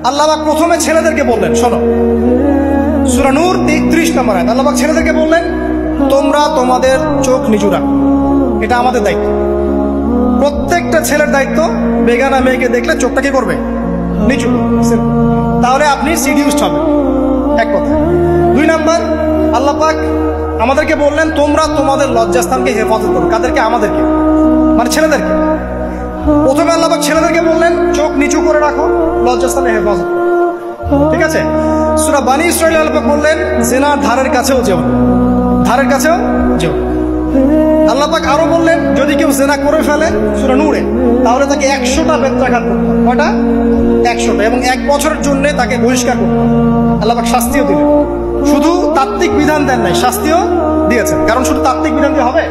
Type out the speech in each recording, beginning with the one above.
আল্লাহ পাক প্রথমে ছেলেদেরকে বললেন, শোনো সূরা নূর 33 নম্বর আয়াত। আল্লাহ পাক ছেলেদেরকে বললেন, তোমরা তোমাদের চোখ নিচু রাখো, এটা আমাদের দায়িত্ব। প্রত্যেকটা ছেলের দায়িত্ব বেগানা মেয়েকে দেখলে চোখটা কি করবে? নিচু। তাহলে আপনি সিডিউসড হবেন, এক কথা। 2 নাম্বার, আল্লাহ পাক আমাদেরকে বললেন, তোমরা তোমাদের লজ্জাস্থানকে হেফাজত করো। কাদেরকে? আমাদেরকে, মানে ছেলেদেরকে। প্রথমে আল্লাহ পাক ছেলেদেরকে বললেন, চোখ নিচু করে রাখো, লজ্জাস্থানে হেফাজত করো। ঠিক আছে? সূরা বানী ইসরাঈল আল্লাহ পাক বললেন, জিনার ধারের কাছেও যেও না, ধারের কাছেও যেও। আল্লাহ পাক আরো বললেন, যদি কেউ জিনা করে ফেলে সূরা নূরে, তাহলে তাকে 100টা বেত্রাঘাত করতে হবে। কয়টা? 100টা, এবং 1 বছরের জন্য তাকে বহিষ্কার করতে হবে। আল্লাহ পাক শাস্তিও দিলেন, শুধু তাত্ত্বিক বিধান দেন নাই, শাস্তিও দিয়েছেন। কারণ শুধু তাত্ত্বিক বিধান দিয়ে হবে?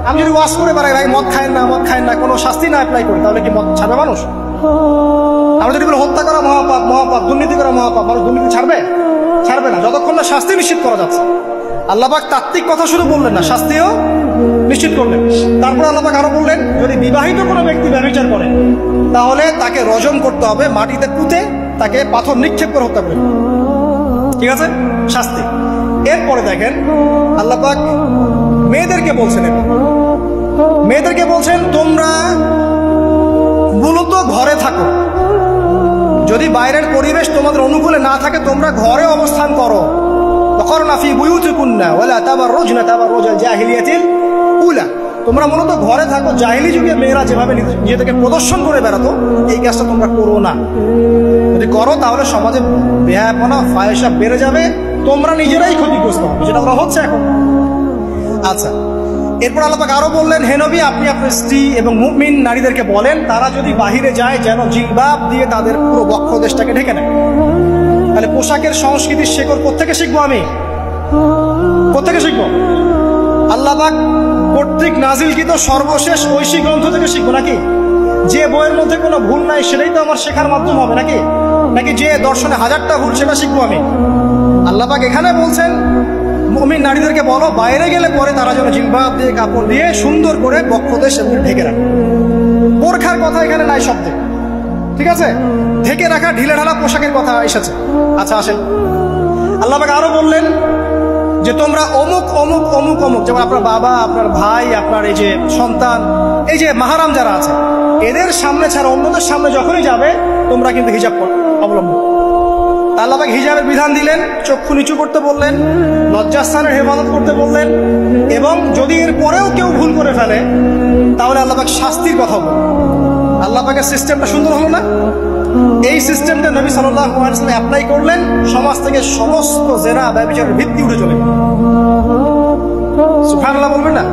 আমি যদি ওয়াজ করে বেড়াই, ভাই মদ খায় না, মদ খায় না, কোনো শাস্তি না অ্যাপ্লাই করি, তাহলে কি মদ ছাড়বে মানুষ? আমরা যদি বলি হত্যা করা মহাপাপ, মহাপাপ, দুর্নীতি করা মহাপাপ, মানুষ দুর্নীতি ছাড়বে? ছাড়বে না, যতক্ষণ না শাস্তি নিশ্চিত করা যাচ্ছে। আল্লাহ পাক তাত্ত্বিক কথা শুধু বললেন না, শাস্তিও নিশ্চিত করলেন। তারপর আল্লাহ পাক আরো বললেন, যদি বিবাহিত কোনো ব্যক্তি ব্যভিচার করে, তাহলে তাকে রজম করতে হবে, মাটিতে পুঁতে তাকে পাথর নিক্ষেপ করে হত্যা করে। ঠিক আছে? শাস্তি। এরপরে দেখেন আল্লাহ পাক মেয়েদেরকে বলছেন, মেয়েদেরকে বলছেন, তোমরা মূলত ঘরে থাকো, যদি বাইরের পরিবেশ তোমাদের অনুকূলে না থাকে, তোমরা ঘরে অবস্থান করো। ওয়াকরনা ফি বুয়ুতিকুন্না ওয়ালা তাবাররুজনা তাবাররুজাল জাহিলিয়াতিল উলা। তোমরা মূলত ঘরে থাকো। জাহিলি যুগে মেয়েরা যেভাবে নিজেদেরকে প্রদর্শন করে বেড়াতো, এই কাজটা তোমরা করো না। যদি করো তাহলে সমাজে বেহায়াপনা, ফায়সা বেড়ে যাবে, তোমরা নিজেরাই ক্ষতিগ্রস্ত হবে, যেটা ওরা হচ্ছে এখন। আচ্ছা, এরপর আল্লাহ পাক আরো বললেন, হে নবী, আপনি আপনার স্ত্রী এবং মুমিন নারীদেরকে বলেন, তারা যদি বাহিরে যায় যেন জিলবাব দিয়ে তাদের পুরো বক্ষ দেশটাকে ঢেকে নেয়। তাহলে পোশাকের সংস্কৃতির শেকড় কোত্থেকে শিখবো? আমি কোত্থেকে শিখবো? আল্লাহ পাক কর্তৃক নাজিলকৃত সর্বশেষ ঐশী গ্রন্থ থেকে শিখবো নাকি? যে বইয়ের মধ্যে কোনো ভুল নাই সেটাই তো আমার শেখার মাধ্যম হবে নাকি? নাকি যে দর্শনে 1000টা ভুল সেটা শিখবো আমি? আল্লাহ পাক এখানে বলছেন, মুমিন নারীদেরকে বলো, বাইরে গেলে পরে তারা যেন জিলবাব দিয়ে, কাপড় দিয়ে সুন্দর করে বক্ষদেশ এবং ঢেকে রাখে। বোরখার কথা এখানে নাই শব্দে। ঠিক আছে? ঢেকে রাখা ঢিলে ঢালা পোশাকের কথা এসেছে। আচ্ছা, আসেন, আল্লাহ পাক আরো বললেন যে তোমরা অমুক অমুক অমুক অমুক, যেমন আপনার বাবা, আপনার ভাই, আপনার এই যে সন্তান, এই যে মাহারাম যারা আছে, এদের সামনে ছাড়া অন্যদের সামনে যখনই যাবে, তোমরা কিন্তু হিজাব অবলম্বন। আল্লাহ পাক হিজাবের বিধান দিলেন, চক্ষু নিচু করতে বললেন, লজ্জাস্থানের হেফাজত করতে বললেন, এবং যদি এর পরেও কেউ ভুল করে ফেলে তাহলে আল্লাহ পাক শাস্তির কথা বললেন। আল্লাহ পাকের সিস্টেমটা সুন্দর হলো না? এই সিস্টেমটা নবী সাল্লাল্লাহু আলাইহি ওয়াসাল্লাম অ্যাপ্লাই করলেন, সমাজ থেকে সমস্ত জেনা ব্যভিচারের ভিত্তি উঠে চলে গেল। সুবহানাল্লাহ বলবেন না?